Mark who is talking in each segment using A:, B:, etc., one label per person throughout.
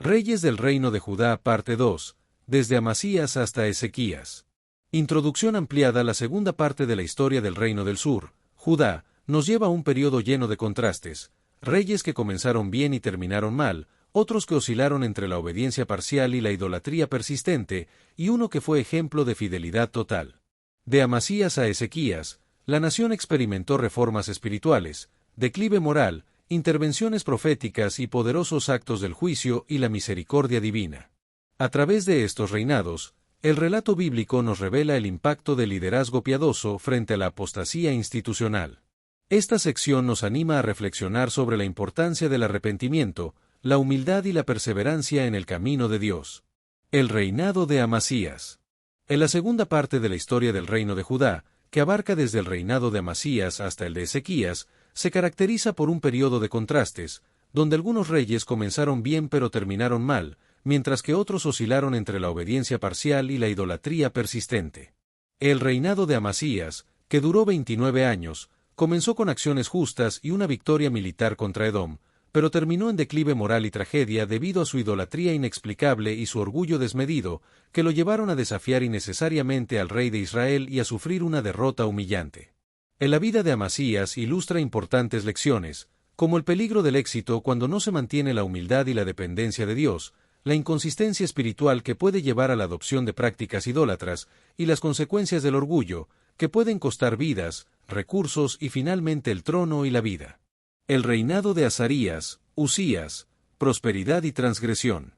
A: Reyes del Reino de Judá, parte 2, desde Amasías hasta Ezequías. Introducción ampliada. La segunda parte de la historia del Reino del Sur, Judá, nos lleva a un periodo lleno de contrastes, reyes que comenzaron bien y terminaron mal, otros que oscilaron entre la obediencia parcial y la idolatría persistente, y uno que fue ejemplo de fidelidad total. De Amasías a Ezequías, la nación experimentó reformas espirituales, declive moral, intervenciones proféticas y poderosos actos del juicio y la misericordia divina. A través de estos reinados, el relato bíblico nos revela el impacto del liderazgo piadoso frente a la apostasía institucional. Esta sección nos anima a reflexionar sobre la importancia del arrepentimiento, la humildad y la perseverancia en el camino de Dios. El reinado de Amasías. En la segunda parte de la historia del reino de Judá, que abarca desde el reinado de Amasías hasta el de Ezequías, se caracteriza por un periodo de contrastes, donde algunos reyes comenzaron bien pero terminaron mal, mientras que otros oscilaron entre la obediencia parcial y la idolatría persistente. El reinado de Amasías, que duró 29 años, comenzó con acciones justas y una victoria militar contra Edom, pero terminó en declive moral y tragedia debido a su idolatría inexplicable y su orgullo desmedido, que lo llevaron a desafiar innecesariamente al rey de Israel y a sufrir una derrota humillante. En la vida de Amasías ilustra importantes lecciones, como el peligro del éxito cuando no se mantiene la humildad y la dependencia de Dios, la inconsistencia espiritual que puede llevar a la adopción de prácticas idólatras, y las consecuencias del orgullo, que pueden costar vidas, recursos y finalmente el trono y la vida. El reinado de Azarías, Usías, prosperidad y transgresión.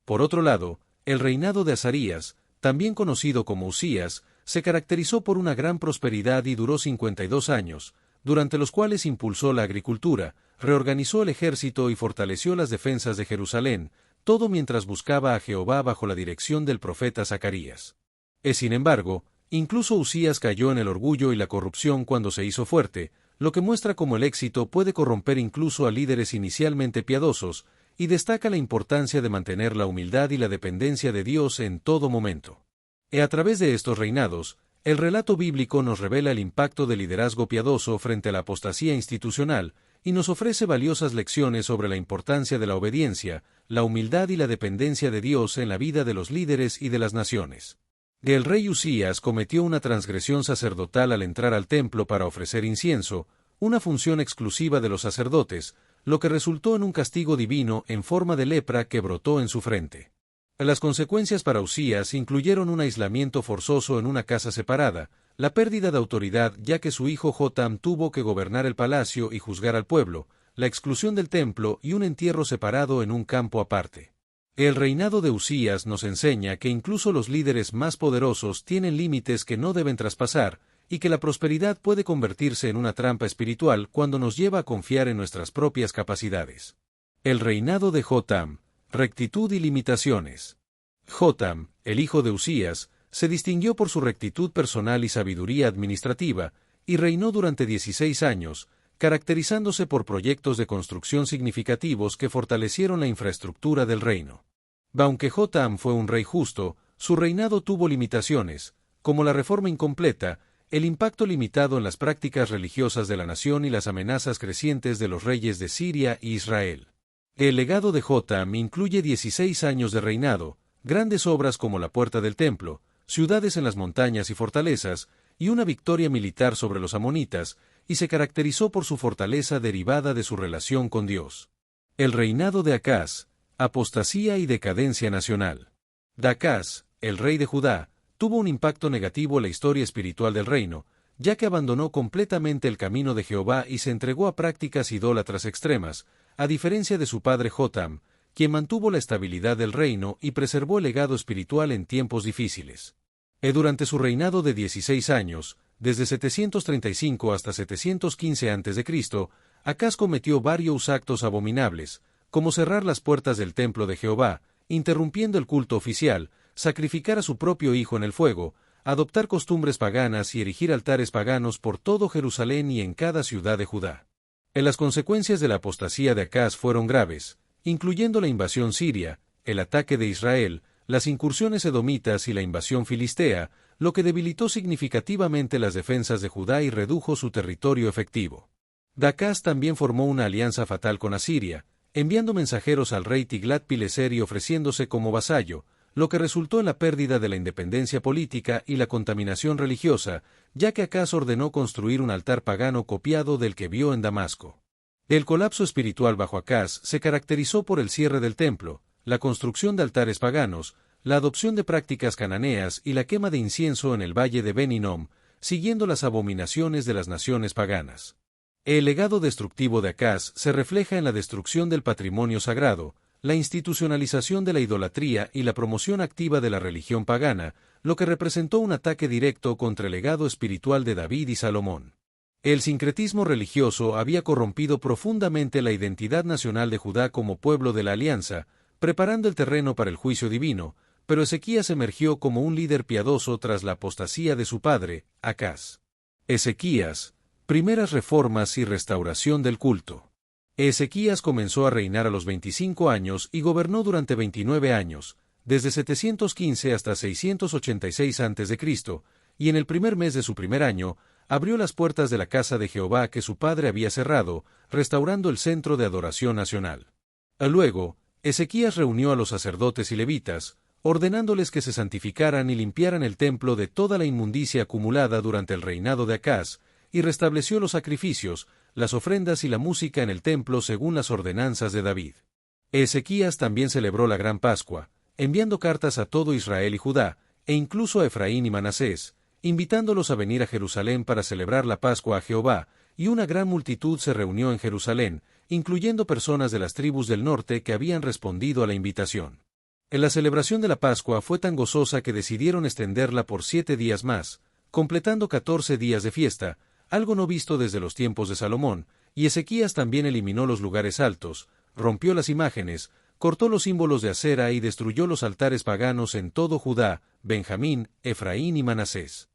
A: Por otro lado, el reinado de Azarías, también conocido como Usías, se caracterizó por una gran prosperidad y duró 52 años, durante los cuales impulsó la agricultura, reorganizó el ejército y fortaleció las defensas de Jerusalén, todo mientras buscaba a Jehová bajo la dirección del profeta Zacarías. Sin embargo, incluso Usías cayó en el orgullo y la corrupción cuando se hizo fuerte, lo que muestra cómo el éxito puede corromper incluso a líderes inicialmente piadosos, y destaca la importancia de mantener la humildad y la dependencia de Dios en todo momento. A través de estos reinados, el relato bíblico nos revela el impacto del liderazgo piadoso frente a la apostasía institucional, y nos ofrece valiosas lecciones sobre la importancia de la obediencia, la humildad y la dependencia de Dios en la vida de los líderes y de las naciones. El rey Usías cometió una transgresión sacerdotal al entrar al templo para ofrecer incienso, una función exclusiva de los sacerdotes, lo que resultó en un castigo divino en forma de lepra que brotó en su frente. Las consecuencias para Usías incluyeron un aislamiento forzoso en una casa separada, la pérdida de autoridad ya que su hijo Jotam tuvo que gobernar el palacio y juzgar al pueblo, la exclusión del templo y un entierro separado en un campo aparte. El reinado de Usías nos enseña que incluso los líderes más poderosos tienen límites que no deben traspasar, y que la prosperidad puede convertirse en una trampa espiritual cuando nos lleva a confiar en nuestras propias capacidades. El reinado de Jotam, rectitud y limitaciones. Jotam, el hijo de Usías, se distinguió por su rectitud personal y sabiduría administrativa, y reinó durante 16 años, caracterizándose por proyectos de construcción significativos que fortalecieron la infraestructura del reino. Aunque Jotam fue un rey justo, su reinado tuvo limitaciones, como la reforma incompleta, el impacto limitado en las prácticas religiosas de la nación y las amenazas crecientes de los reyes de Siria y Israel. El legado de Jotam incluye 16 años de reinado, grandes obras como la Puerta del Templo, ciudades en las montañas y fortalezas, y una victoria militar sobre los amonitas, y se caracterizó por su fortaleza derivada de su relación con Dios. El reinado de Acaz, apostasía y decadencia nacional. Acaz, el rey de Judá, tuvo un impacto negativo en la historia espiritual del reino, ya que abandonó completamente el camino de Jehová y se entregó a prácticas idólatras extremas, a diferencia de su padre Jotam, quien mantuvo la estabilidad del reino y preservó el legado espiritual en tiempos difíciles. Durante su reinado de 16 años, desde 735 hasta 715 a.C., Acaz cometió varios actos abominables, como cerrar las puertas del templo de Jehová, interrumpiendo el culto oficial, sacrificar a su propio hijo en el fuego, adoptar costumbres paganas y erigir altares paganos por todo Jerusalén y en cada ciudad de Judá. Las consecuencias de la apostasía de Acaz fueron graves, incluyendo la invasión siria, el ataque de Israel, las incursiones edomitas y la invasión filistea, lo que debilitó significativamente las defensas de Judá y redujo su territorio efectivo. Acaz también formó una alianza fatal con Asiria, enviando mensajeros al rey Tiglat-Pileser y ofreciéndose como vasallo, lo que resultó en la pérdida de la independencia política y la contaminación religiosa, ya que Acaz ordenó construir un altar pagano copiado del que vio en Damasco. El colapso espiritual bajo Acaz se caracterizó por el cierre del templo, la construcción de altares paganos, la adopción de prácticas cananeas y la quema de incienso en el valle de Ben Hinnom, siguiendo las abominaciones de las naciones paganas. El legado destructivo de Acaz se refleja en la destrucción del patrimonio sagrado, la institucionalización de la idolatría y la promoción activa de la religión pagana, lo que representó un ataque directo contra el legado espiritual de David y Salomón. El sincretismo religioso había corrompido profundamente la identidad nacional de Judá como pueblo de la alianza, preparando el terreno para el juicio divino, pero Ezequías emergió como un líder piadoso tras la apostasía de su padre, Acaz. Ezequías, primeras reformas y restauración del culto. Ezequías comenzó a reinar a los 25 años y gobernó durante 29 años, desde 715 hasta 686 a.C., y en el primer mes de su primer año, abrió las puertas de la casa de Jehová que su padre había cerrado, restaurando el centro de adoración nacional. Luego, Ezequías reunió a los sacerdotes y levitas, ordenándoles que se santificaran y limpiaran el templo de toda la inmundicia acumulada durante el reinado de Acaz, y restableció los sacrificios, las ofrendas y la música en el templo según las ordenanzas de David. Ezequías también celebró la Gran Pascua, enviando cartas a todo Israel y Judá, e incluso a Efraín y Manasés, invitándolos a venir a Jerusalén para celebrar la Pascua a Jehová, y una gran multitud se reunió en Jerusalén, incluyendo personas de las tribus del norte que habían respondido a la invitación. La celebración de la Pascua fue tan gozosa que decidieron extenderla por 7 días más, completando 14 días de fiesta, algo no visto desde los tiempos de Salomón, y Ezequías también eliminó los lugares altos, rompió las imágenes, cortó los símbolos de acera y destruyó los altares paganos en todo Judá, Benjamín, Efraín y Manasés.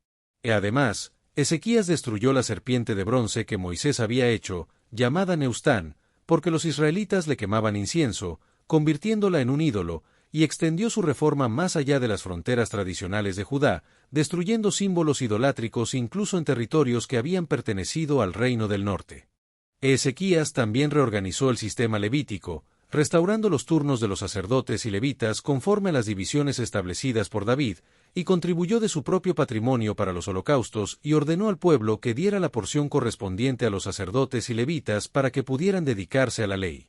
A: Además, Ezequías destruyó la serpiente de bronce que Moisés había hecho, llamada Neustán, porque los israelitas le quemaban incienso, convirtiéndola en un ídolo, y extendió su reforma más allá de las fronteras tradicionales de Judá, destruyendo símbolos idolátricos incluso en territorios que habían pertenecido al reino del norte. Ezequías también reorganizó el sistema levítico, restaurando los turnos de los sacerdotes y levitas conforme a las divisiones establecidas por David, y contribuyó de su propio patrimonio para los holocaustos y ordenó al pueblo que diera la porción correspondiente a los sacerdotes y levitas para que pudieran dedicarse a la ley.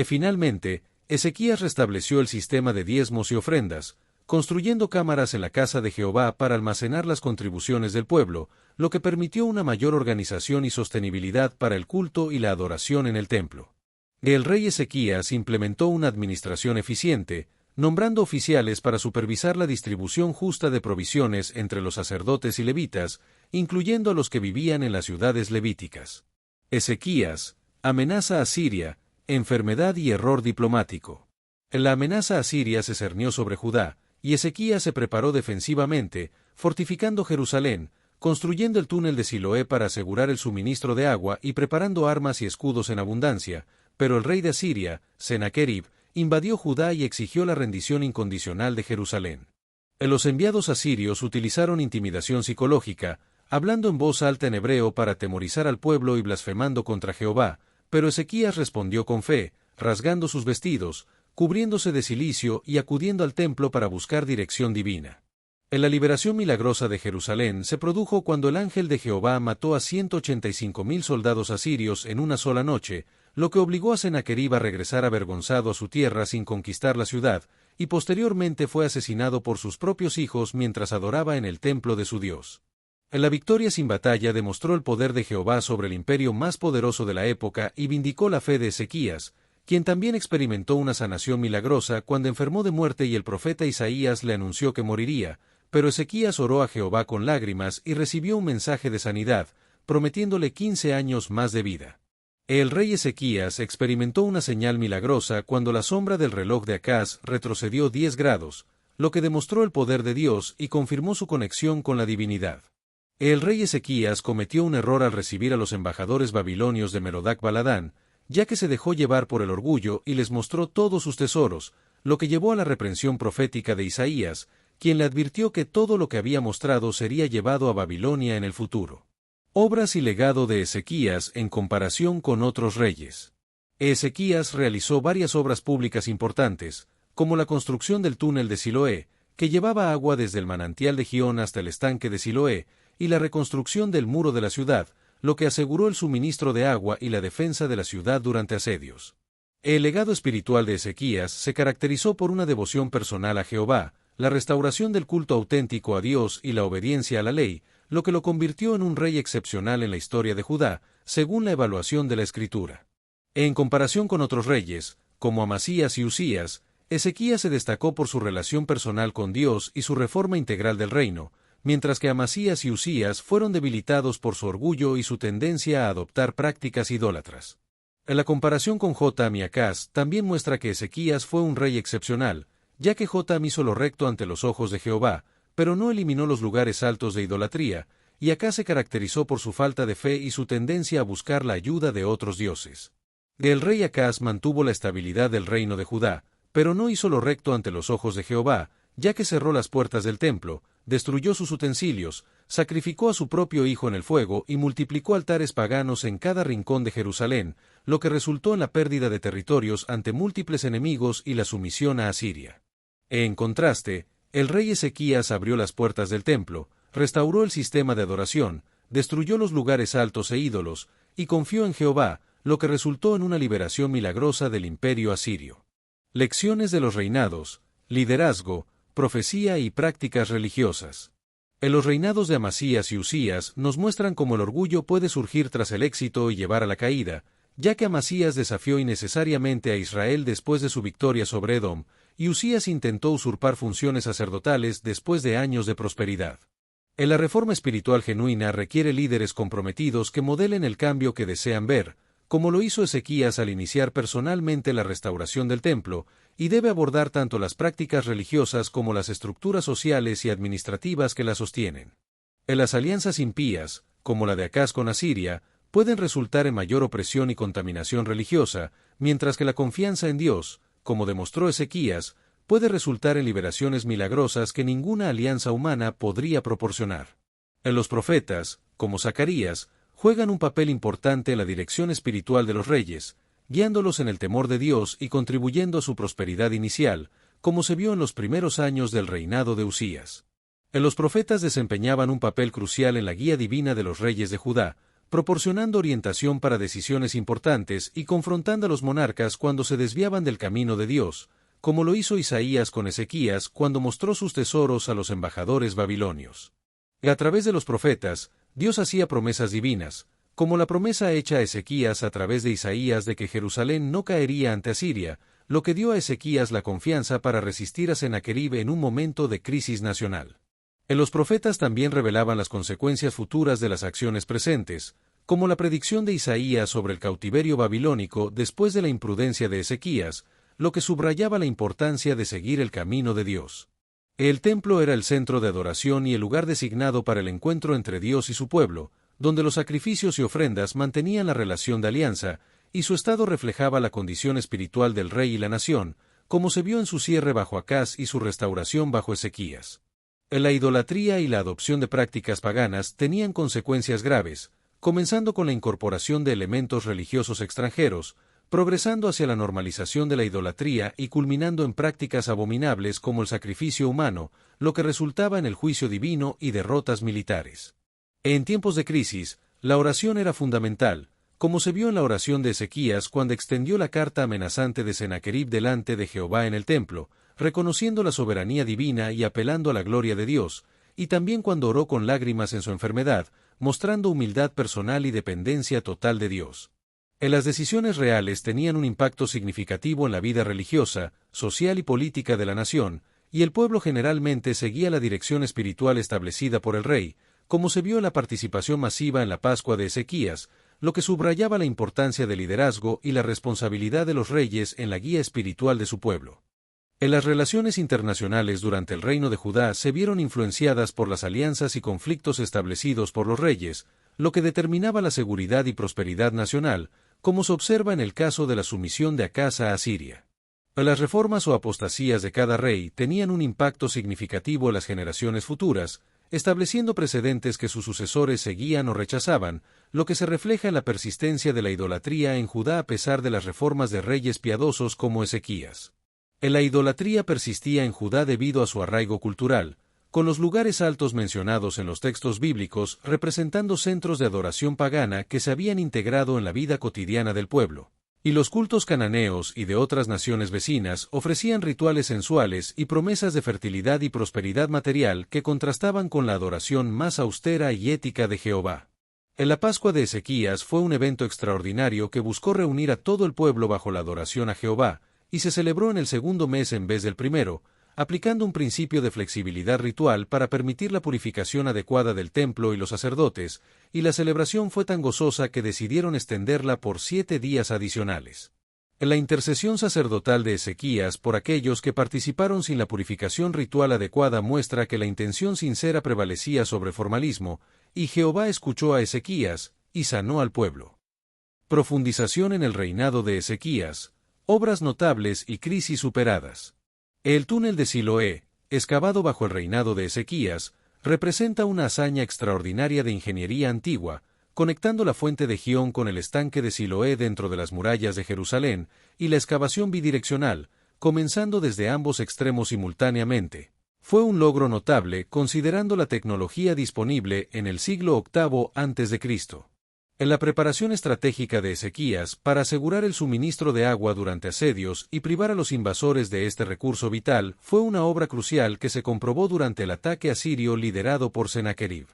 A: Finalmente, Ezequías restableció el sistema de diezmos y ofrendas, construyendo cámaras en la casa de Jehová para almacenar las contribuciones del pueblo, lo que permitió una mayor organización y sostenibilidad para el culto y la adoración en el templo. El rey Ezequías implementó una administración eficiente, nombrando oficiales para supervisar la distribución justa de provisiones entre los sacerdotes y levitas, incluyendo a los que vivían en las ciudades levíticas. Ezequías, amenaza a Siria, enfermedad y error diplomático. La amenaza asiria se cernió sobre Judá, y Ezequías se preparó defensivamente, fortificando Jerusalén, construyendo el túnel de Siloé para asegurar el suministro de agua y preparando armas y escudos en abundancia, pero el rey de Asiria, Sennacherib, invadió Judá y exigió la rendición incondicional de Jerusalén. Los enviados asirios utilizaron intimidación psicológica, hablando en voz alta en hebreo para atemorizar al pueblo y blasfemando contra Jehová, pero Ezequías respondió con fe, rasgando sus vestidos, cubriéndose de cilicio y acudiendo al templo para buscar dirección divina. La liberación milagrosa de Jerusalén se produjo cuando el ángel de Jehová mató a 185,000 soldados asirios en una sola noche, lo que obligó a Sennacherib a regresar avergonzado a su tierra sin conquistar la ciudad, y posteriormente fue asesinado por sus propios hijos mientras adoraba en el templo de su Dios. La victoria sin batalla demostró el poder de Jehová sobre el imperio más poderoso de la época y vindicó la fe de Ezequías, quien también experimentó una sanación milagrosa cuando enfermó de muerte y el profeta Isaías le anunció que moriría, pero Ezequías oró a Jehová con lágrimas y recibió un mensaje de sanidad, prometiéndole 15 años más de vida. El rey Ezequías experimentó una señal milagrosa cuando la sombra del reloj de Acaz retrocedió 10 grados, lo que demostró el poder de Dios y confirmó su conexión con la divinidad. El rey Ezequías cometió un error al recibir a los embajadores babilonios de Merodac-Baladán, ya que se dejó llevar por el orgullo y les mostró todos sus tesoros, lo que llevó a la reprensión profética de Isaías, quien le advirtió que todo lo que había mostrado sería llevado a Babilonia en el futuro. Obras y legado de Ezequías en comparación con otros reyes. Ezequías realizó varias obras públicas importantes, como la construcción del túnel de Siloé, que llevaba agua desde el manantial de Gihón hasta el estanque de Siloé, y la reconstrucción del muro de la ciudad, lo que aseguró el suministro de agua y la defensa de la ciudad durante asedios. El legado espiritual de Ezequías se caracterizó por una devoción personal a Jehová, la restauración del culto auténtico a Dios y la obediencia a la ley, lo que lo convirtió en un rey excepcional en la historia de Judá, según la evaluación de la Escritura. En comparación con otros reyes, como Amasías y Usías, Ezequías se destacó por su relación personal con Dios y su reforma integral del reino, mientras que Amasías y Usías fueron debilitados por su orgullo y su tendencia a adoptar prácticas idólatras. La comparación con Jotam y Acaz también muestra que Ezequías fue un rey excepcional, ya que Jotam hizo lo recto ante los ojos de Jehová, pero no eliminó los lugares altos de idolatría, y Acaz se caracterizó por su falta de fe y su tendencia a buscar la ayuda de otros dioses. El rey Acaz mantuvo la estabilidad del reino de Judá, pero no hizo lo recto ante los ojos de Jehová, ya que cerró las puertas del templo, destruyó sus utensilios, sacrificó a su propio hijo en el fuego y multiplicó altares paganos en cada rincón de Jerusalén, lo que resultó en la pérdida de territorios ante múltiples enemigos y la sumisión a Asiria. En contraste, el rey Ezequías abrió las puertas del templo, restauró el sistema de adoración, destruyó los lugares altos e ídolos, y confió en Jehová, lo que resultó en una liberación milagrosa del imperio asirio. Lecciones de los reinados, liderazgo, profecía y prácticas religiosas. En los reinados de Amasías y Usías nos muestran cómo el orgullo puede surgir tras el éxito y llevar a la caída, ya que Amasías desafió innecesariamente a Israel después de su victoria sobre Edom, y Usías intentó usurpar funciones sacerdotales después de años de prosperidad. En la reforma espiritual genuina requiere líderes comprometidos que modelen el cambio que desean ver, como lo hizo Ezequías al iniciar personalmente la restauración del templo, y debe abordar tanto las prácticas religiosas como las estructuras sociales y administrativas que las sostienen. En las alianzas impías, como la de Acaz con Asiria, pueden resultar en mayor opresión y contaminación religiosa, mientras que la confianza en Dios, como demostró Ezequías, puede resultar en liberaciones milagrosas que ninguna alianza humana podría proporcionar. En los profetas, como Zacarías, juegan un papel importante en la dirección espiritual de los reyes, guiándolos en el temor de Dios y contribuyendo a su prosperidad inicial, como se vio en los primeros años del reinado de Usías. Los profetas desempeñaban un papel crucial en la guía divina de los reyes de Judá, proporcionando orientación para decisiones importantes y confrontando a los monarcas cuando se desviaban del camino de Dios, como lo hizo Isaías con Ezequías cuando mostró sus tesoros a los embajadores babilonios. A través de los profetas, Dios hacía promesas divinas, como la promesa hecha a Ezequías a través de Isaías de que Jerusalén no caería ante Asiria, lo que dio a Ezequías la confianza para resistir a Sennaquerib en un momento de crisis nacional. En los profetas también revelaban las consecuencias futuras de las acciones presentes, como la predicción de Isaías sobre el cautiverio babilónico después de la imprudencia de Ezequías, lo que subrayaba la importancia de seguir el camino de Dios. El templo era el centro de adoración y el lugar designado para el encuentro entre Dios y su pueblo, donde los sacrificios y ofrendas mantenían la relación de alianza, y su estado reflejaba la condición espiritual del rey y la nación, como se vio en su cierre bajo Acaz y su restauración bajo Ezequías. La idolatría y la adopción de prácticas paganas tenían consecuencias graves, comenzando con la incorporación de elementos religiosos extranjeros, progresando hacia la normalización de la idolatría y culminando en prácticas abominables como el sacrificio humano, lo que resultaba en el juicio divino y derrotas militares. En tiempos de crisis, la oración era fundamental, como se vio en la oración de Ezequías cuando extendió la carta amenazante de Sennaquerib delante de Jehová en el templo, reconociendo la soberanía divina y apelando a la gloria de Dios, y también cuando oró con lágrimas en su enfermedad, mostrando humildad personal y dependencia total de Dios. Las decisiones reales tenían un impacto significativo en la vida religiosa, social y política de la nación, y el pueblo generalmente seguía la dirección espiritual establecida por el rey, como se vio en la participación masiva en la Pascua de Ezequías, lo que subrayaba la importancia del liderazgo y la responsabilidad de los reyes en la guía espiritual de su pueblo. En las relaciones internacionales durante el reino de Judá se vieron influenciadas por las alianzas y conflictos establecidos por los reyes, lo que determinaba la seguridad y prosperidad nacional, como se observa en el caso de la sumisión de Acaz a Asiria. Las reformas o apostasías de cada rey tenían un impacto significativo en las generaciones futuras, estableciendo precedentes que sus sucesores seguían o rechazaban, lo que se refleja en la persistencia de la idolatría en Judá a pesar de las reformas de reyes piadosos como Ezequías. La idolatría persistía en Judá debido a su arraigo cultural, con los lugares altos mencionados en los textos bíblicos representando centros de adoración pagana que se habían integrado en la vida cotidiana del pueblo. Y los cultos cananeos y de otras naciones vecinas ofrecían rituales sensuales y promesas de fertilidad y prosperidad material que contrastaban con la adoración más austera y ética de Jehová. La Pascua de Ezequías fue un evento extraordinario que buscó reunir a todo el pueblo bajo la adoración a Jehová, y se celebró en el segundo mes en vez del primero, aplicando un principio de flexibilidad ritual para permitir la purificación adecuada del templo y los sacerdotes, y la celebración fue tan gozosa que decidieron extenderla por 7 días adicionales. La intercesión sacerdotal de Ezequías por aquellos que participaron sin la purificación ritual adecuada muestra que la intención sincera prevalecía sobre formalismo, y Jehová escuchó a Ezequías, y sanó al pueblo. Profundización en el reinado de Ezequías, obras notables y crisis superadas. El túnel de Siloé, excavado bajo el reinado de Ezequías, representa una hazaña extraordinaria de ingeniería antigua, conectando la fuente de Gión con el estanque de Siloé dentro de las murallas de Jerusalén, y la excavación bidireccional, comenzando desde ambos extremos simultáneamente. Fue un logro notable considerando la tecnología disponible en el siglo VIII a.C. En la preparación estratégica de Ezequías para asegurar el suministro de agua durante asedios y privar a los invasores de este recurso vital fue una obra crucial que se comprobó durante el ataque asirio liderado por Sennacherib.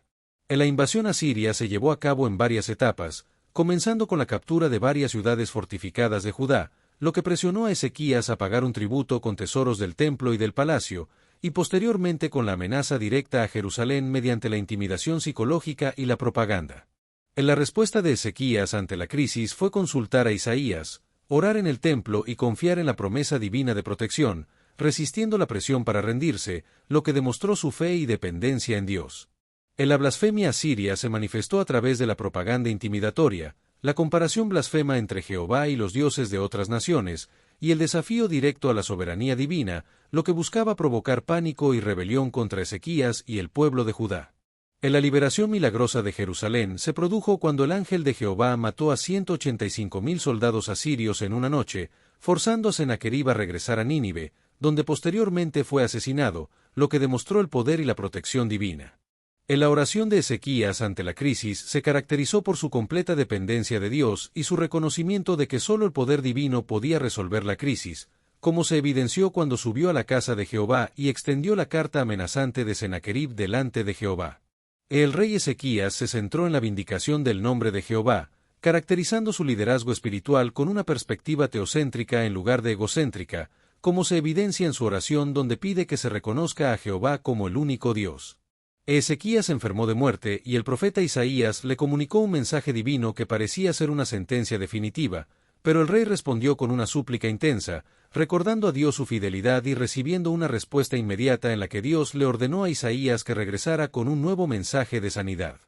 A: La invasión asiria se llevó a cabo en varias etapas, comenzando con la captura de varias ciudades fortificadas de Judá, lo que presionó a Ezequías a pagar un tributo con tesoros del templo y del palacio, y posteriormente con la amenaza directa a Jerusalén mediante la intimidación psicológica y la propaganda. La respuesta de Ezequías ante la crisis fue consultar a Isaías, orar en el templo y confiar en la promesa divina de protección, resistiendo la presión para rendirse, lo que demostró su fe y dependencia en Dios. La blasfemia asiria se manifestó a través de la propaganda intimidatoria, la comparación blasfema entre Jehová y los dioses de otras naciones, y el desafío directo a la soberanía divina, lo que buscaba provocar pánico y rebelión contra Ezequías y el pueblo de Judá. La liberación milagrosa de Jerusalén se produjo cuando el ángel de Jehová mató a 185,000 soldados asirios en una noche, forzando a Sennacherib a regresar a Nínive, donde posteriormente fue asesinado, lo que demostró el poder y la protección divina. La oración de Ezequías ante la crisis se caracterizó por su completa dependencia de Dios y su reconocimiento de que solo el poder divino podía resolver la crisis, como se evidenció cuando subió a la casa de Jehová y extendió la carta amenazante de Sennacherib delante de Jehová. El rey Ezequías se centró en la vindicación del nombre de Jehová, caracterizando su liderazgo espiritual con una perspectiva teocéntrica en lugar de egocéntrica, como se evidencia en su oración donde pide que se reconozca a Jehová como el único Dios. Ezequías enfermó de muerte y el profeta Isaías le comunicó un mensaje divino que parecía ser una sentencia definitiva, pero el rey respondió con una súplica intensa, recordando a Dios su fidelidad y recibiendo una respuesta inmediata en la que Dios le ordenó a Isaías que regresara con un nuevo mensaje de sanidad.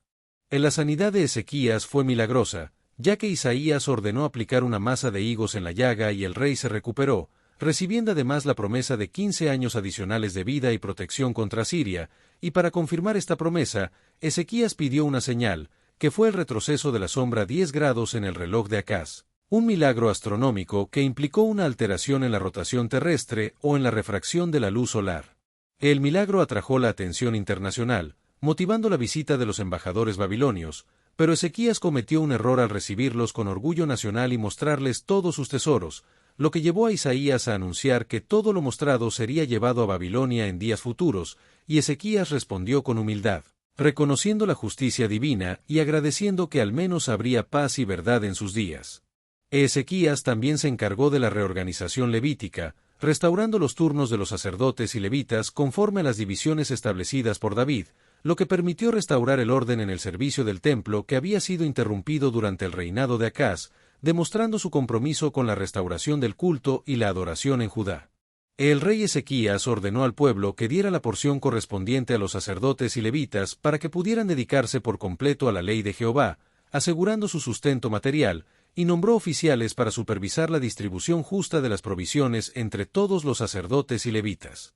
A: La sanidad de Ezequías fue milagrosa, ya que Isaías ordenó aplicar una masa de higos en la llaga y el rey se recuperó, recibiendo además la promesa de 15 años adicionales de vida y protección contra Siria, y para confirmar esta promesa, Ezequías pidió una señal, que fue el retroceso de la sombra 10 grados en el reloj de Acaz. Un milagro astronómico que implicó una alteración en la rotación terrestre o en la refracción de la luz solar. El milagro atrajo la atención internacional, motivando la visita de los embajadores babilonios, pero Ezequías cometió un error al recibirlos con orgullo nacional y mostrarles todos sus tesoros, lo que llevó a Isaías a anunciar que todo lo mostrado sería llevado a Babilonia en días futuros, y Ezequías respondió con humildad, reconociendo la justicia divina y agradeciendo que al menos habría paz y verdad en sus días. Ezequías también se encargó de la reorganización levítica, restaurando los turnos de los sacerdotes y levitas conforme a las divisiones establecidas por David, lo que permitió restaurar el orden en el servicio del templo que había sido interrumpido durante el reinado de Acaz, demostrando su compromiso con la restauración del culto y la adoración en Judá. El rey Ezequías ordenó al pueblo que diera la porción correspondiente a los sacerdotes y levitas para que pudieran dedicarse por completo a la ley de Jehová, asegurando su sustento material, y nombró oficiales para supervisar la distribución justa de las provisiones entre todos los sacerdotes y levitas.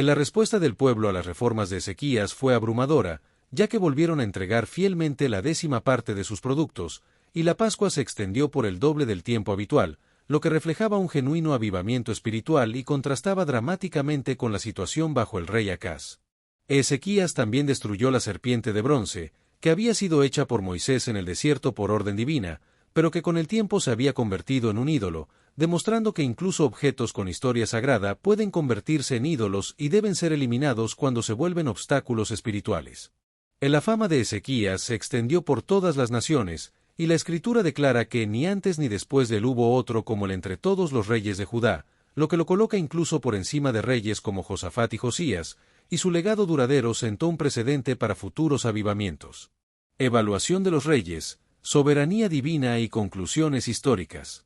A: La respuesta del pueblo a las reformas de Ezequías fue abrumadora, ya que volvieron a entregar fielmente la 10ª parte de sus productos, y la Pascua se extendió por el doble del tiempo habitual, lo que reflejaba un genuino avivamiento espiritual y contrastaba dramáticamente con la situación bajo el rey Acaz. Ezequías también destruyó la serpiente de bronce, que había sido hecha por Moisés en el desierto por orden divina, pero que con el tiempo se había convertido en un ídolo, demostrando que incluso objetos con historia sagrada pueden convertirse en ídolos y deben ser eliminados cuando se vuelven obstáculos espirituales. La fama de Ezequías se extendió por todas las naciones, y la Escritura declara que ni antes ni después de él hubo otro como él entre todos los reyes de Judá, lo que lo coloca incluso por encima de reyes como Josafat y Josías, y su legado duradero sentó un precedente para futuros avivamientos. Evaluación de los reyes, soberanía divina y conclusiones históricas.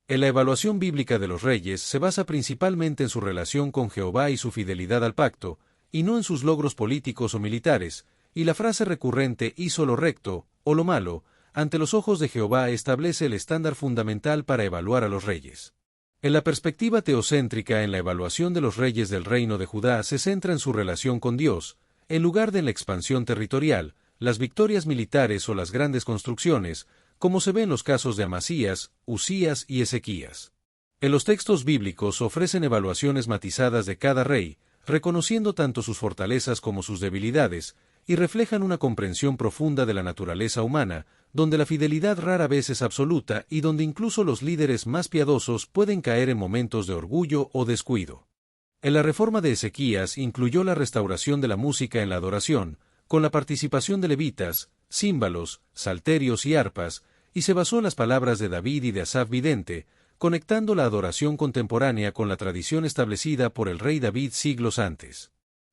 A: La evaluación bíblica de los reyes se basa principalmente en su relación con Jehová y su fidelidad al pacto, y no en sus logros políticos o militares, y la frase recurrente hizo lo recto, o lo malo, ante los ojos de Jehová establece el estándar fundamental para evaluar a los reyes. En la perspectiva teocéntrica en la evaluación de los reyes del reino de Judá se centra en su relación con Dios, en lugar de en la expansión territorial, las victorias militares o las grandes construcciones, como se ve en los casos de Amasías, Usías y Ezequías. En los textos bíblicos ofrecen evaluaciones matizadas de cada rey, reconociendo tanto sus fortalezas como sus debilidades, y reflejan una comprensión profunda de la naturaleza humana, donde la fidelidad rara vez es absoluta y donde incluso los líderes más piadosos pueden caer en momentos de orgullo o descuido. En la reforma de Ezequías incluyó la restauración de la música en la adoración, con la participación de levitas, címbalos, salterios y arpas, y se basó en las palabras de David y de Asaf vidente, conectando la adoración contemporánea con la tradición establecida por el rey David siglos antes.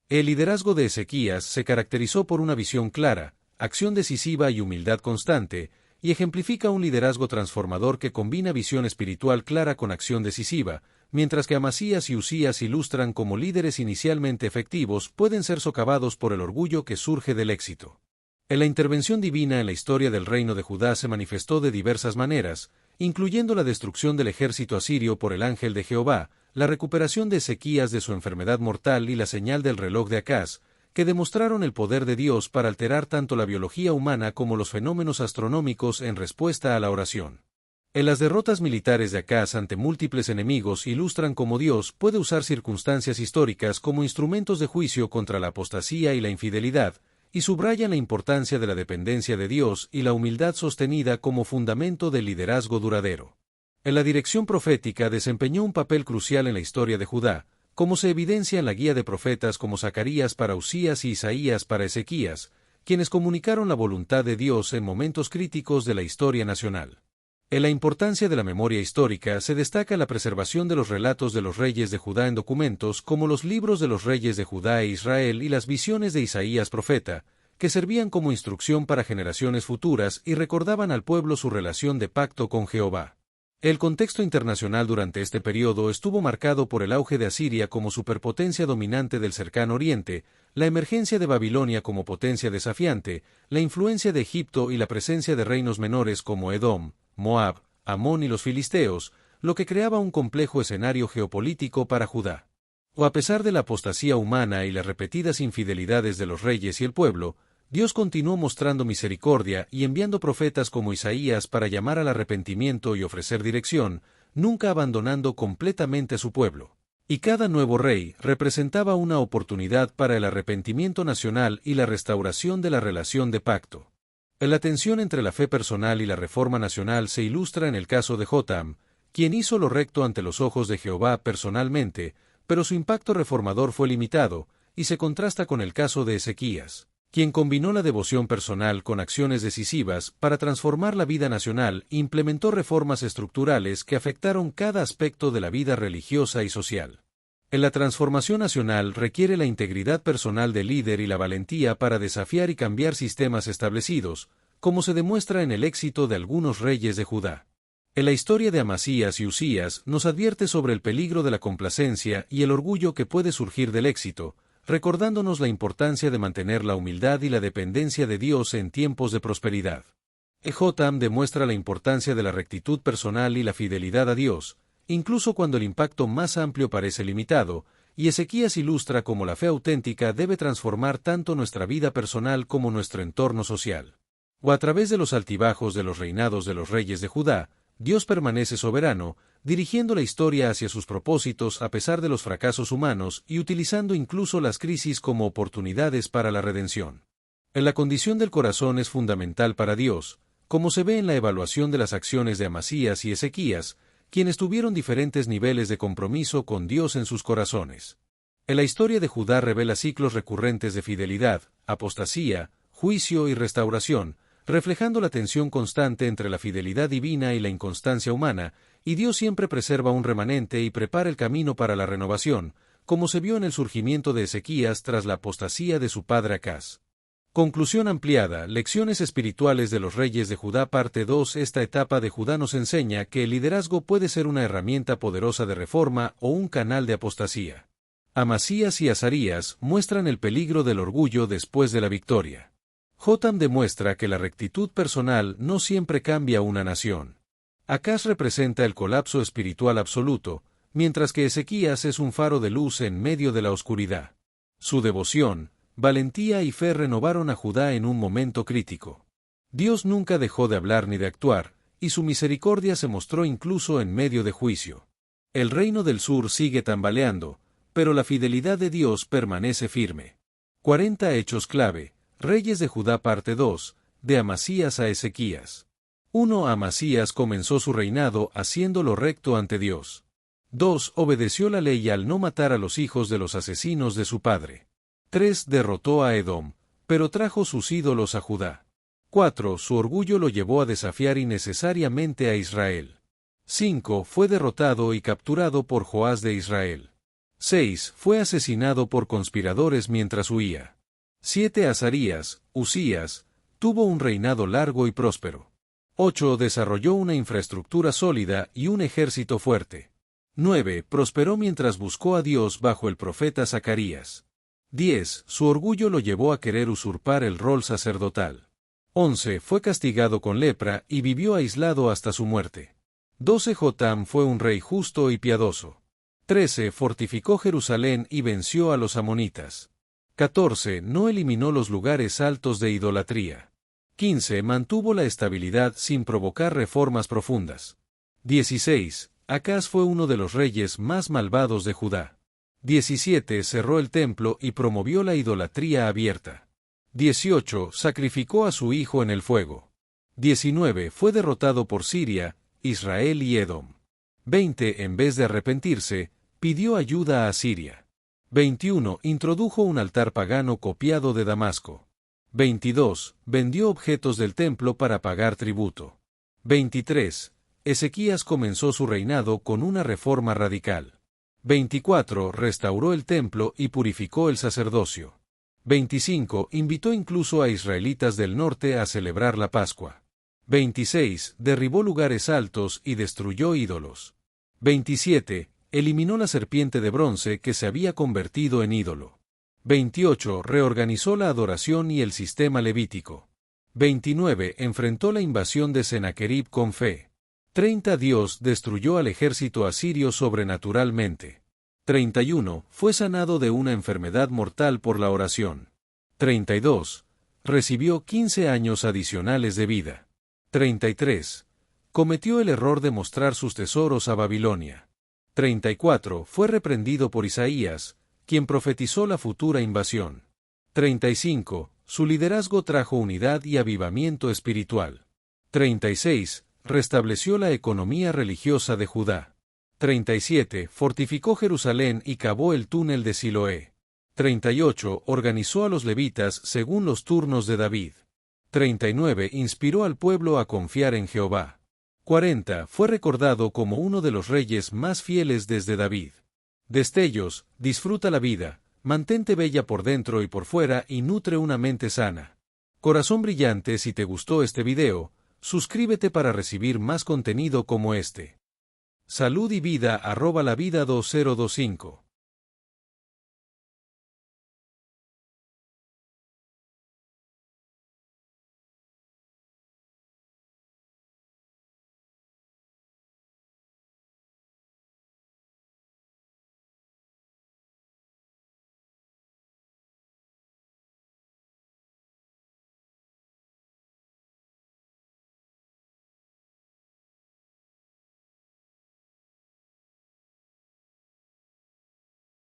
A: El liderazgo de Ezequías se caracterizó por una visión clara, acción decisiva y humildad constante, y ejemplifica un liderazgo transformador que combina visión espiritual clara con acción decisiva, mientras que Amasías y Usías ilustran como líderes inicialmente efectivos pueden ser socavados por el orgullo que surge del éxito. La intervención divina en la historia del reino de Judá se manifestó de diversas maneras, incluyendo la destrucción del ejército asirio por el ángel de Jehová, la recuperación de Ezequías de su enfermedad mortal y la señal del reloj de Acaz, que demostraron el poder de Dios para alterar tanto la biología humana como los fenómenos astronómicos en respuesta a la oración. En las derrotas militares de Acaz ante múltiples enemigos ilustran cómo Dios puede usar circunstancias históricas como instrumentos de juicio contra la apostasía y la infidelidad, y subrayan la importancia de la dependencia de Dios y la humildad sostenida como fundamento del liderazgo duradero. En la dirección profética desempeñó un papel crucial en la historia de Judá, como se evidencia en la guía de profetas como Zacarías para Usías y Isaías para Ezequías, quienes comunicaron la voluntad de Dios en momentos críticos de la historia nacional. En la importancia de la memoria histórica se destaca la preservación de los relatos de los reyes de Judá en documentos como los libros de los reyes de Judá e Israel y las visiones de Isaías profeta, que servían como instrucción para generaciones futuras y recordaban al pueblo su relación de pacto con Jehová. El contexto internacional durante este periodo estuvo marcado por el auge de Asiria como superpotencia dominante del Cercano Oriente, la emergencia de Babilonia como potencia desafiante, la influencia de Egipto y la presencia de reinos menores como Edom, Moab, Amón y los filisteos, lo que creaba un complejo escenario geopolítico para Judá. A pesar de la apostasía humana y las repetidas infidelidades de los reyes y el pueblo, Dios continuó mostrando misericordia y enviando profetas como Isaías para llamar al arrepentimiento y ofrecer dirección, nunca abandonando completamente a su pueblo. Y cada nuevo rey representaba una oportunidad para el arrepentimiento nacional y la restauración de la relación de pacto. La tensión entre la fe personal y la reforma nacional se ilustra en el caso de Jotam, quien hizo lo recto ante los ojos de Jehová personalmente, pero su impacto reformador fue limitado, y se contrasta con el caso de Ezequías, quien combinó la devoción personal con acciones decisivas para transformar la vida nacional e implementó reformas estructurales que afectaron cada aspecto de la vida religiosa y social. En la transformación nacional requiere la integridad personal del líder y la valentía para desafiar y cambiar sistemas establecidos, como se demuestra en el éxito de algunos reyes de Judá. En la historia de Amasías y Usías nos advierte sobre el peligro de la complacencia y el orgullo que puede surgir del éxito, recordándonos la importancia de mantener la humildad y la dependencia de Dios en tiempos de prosperidad. Jotam demuestra la importancia de la rectitud personal y la fidelidad a Dios, incluso cuando el impacto más amplio parece limitado, y Ezequías ilustra cómo la fe auténtica debe transformar tanto nuestra vida personal como nuestro entorno social. O a través de los altibajos de los reinados de los reyes de Judá, Dios permanece soberano, dirigiendo la historia hacia sus propósitos a pesar de los fracasos humanos y utilizando incluso las crisis como oportunidades para la redención. En la condición del corazón es fundamental para Dios, como se ve en la evaluación de las acciones de Amasías y Ezequías, quienes tuvieron diferentes niveles de compromiso con Dios en sus corazones. En la historia de Judá revela ciclos recurrentes de fidelidad, apostasía, juicio y restauración, reflejando la tensión constante entre la fidelidad divina y la inconstancia humana, y Dios siempre preserva un remanente y prepara el camino para la renovación, como se vio en el surgimiento de Ezequías tras la apostasía de su padre Acaz. Conclusión ampliada, Lecciones espirituales de los reyes de Judá parte 2. Esta etapa de Judá nos enseña que el liderazgo puede ser una herramienta poderosa de reforma o un canal de apostasía. Amasías y Azarías muestran el peligro del orgullo después de la victoria. Jotam demuestra que la rectitud personal no siempre cambia una nación. Acaz representa el colapso espiritual absoluto, mientras que Ezequías es un faro de luz en medio de la oscuridad. Su devoción, valentía y fe renovaron a Judá en un momento crítico. Dios nunca dejó de hablar ni de actuar, y su misericordia se mostró incluso en medio de juicio. El reino del sur sigue tambaleando, pero la fidelidad de Dios permanece firme. 40 hechos clave. Reyes de Judá parte 2, de Amasías a Ezequías. 1. Amasías comenzó su reinado haciendo lo recto ante Dios. 2. Obedeció la ley al no matar a los hijos de los asesinos de su padre. 3. Derrotó a Edom, pero trajo sus ídolos a Judá. 4. Su orgullo lo llevó a desafiar innecesariamente a Israel. 5. Fue derrotado y capturado por Joás de Israel. 6. Fue asesinado por conspiradores mientras huía. 7. Azarías, Usías, tuvo un reinado largo y próspero. 8. Desarrolló una infraestructura sólida y un ejército fuerte. 9. Prosperó mientras buscó a Dios bajo el profeta Zacarías. 10. Su orgullo lo llevó a querer usurpar el rol sacerdotal. 11. Fue castigado con lepra y vivió aislado hasta su muerte. 12. Jotam fue un rey justo y piadoso. 13. Fortificó Jerusalén y venció a los amonitas. 14. No eliminó los lugares altos de idolatría. 15. Mantuvo la estabilidad sin provocar reformas profundas. 16. Acaz fue uno de los reyes más malvados de Judá. 17. Cerró el templo y promovió la idolatría abierta. 18. Sacrificó a su hijo en el fuego. 19. Fue derrotado por Siria, Israel y Edom. 20. En vez de arrepentirse, pidió ayuda a Siria. 21. Introdujo un altar pagano copiado de Damasco. 22. Vendió objetos del templo para pagar tributo. 23. Ezequías comenzó su reinado con una reforma radical. 24. Restauró el templo y purificó el sacerdocio. 25. Invitó incluso a israelitas del norte a celebrar la Pascua. 26. Derribó lugares altos y destruyó ídolos. 27. Eliminó la serpiente de bronce que se había convertido en ídolo. 28. Reorganizó la adoración y el sistema levítico. 29. Enfrentó la invasión de Sennacherib con fe. 30. Dios destruyó al ejército asirio sobrenaturalmente. 31. Fue sanado de una enfermedad mortal por la oración. 32. Recibió 15 años adicionales de vida. 33. Cometió el error de mostrar sus tesoros a Babilonia. 34. Fue reprendido por Isaías, quien profetizó la futura invasión. 35. Su liderazgo trajo unidad y avivamiento espiritual. 36. Restableció la economía religiosa de Judá. 37. Fortificó Jerusalén y cavó el túnel de Siloé. 38. Organizó a los levitas según los turnos de David. 39. Inspiró al pueblo a confiar en Jehová. 40. Fue recordado como uno de los reyes más fieles desde David. Destellos, disfruta la vida, mantente bella por dentro y por fuera y nutre una mente sana. Corazón brillante, si te gustó este video, suscríbete para recibir más contenido como este. Salud y vida @lavida2025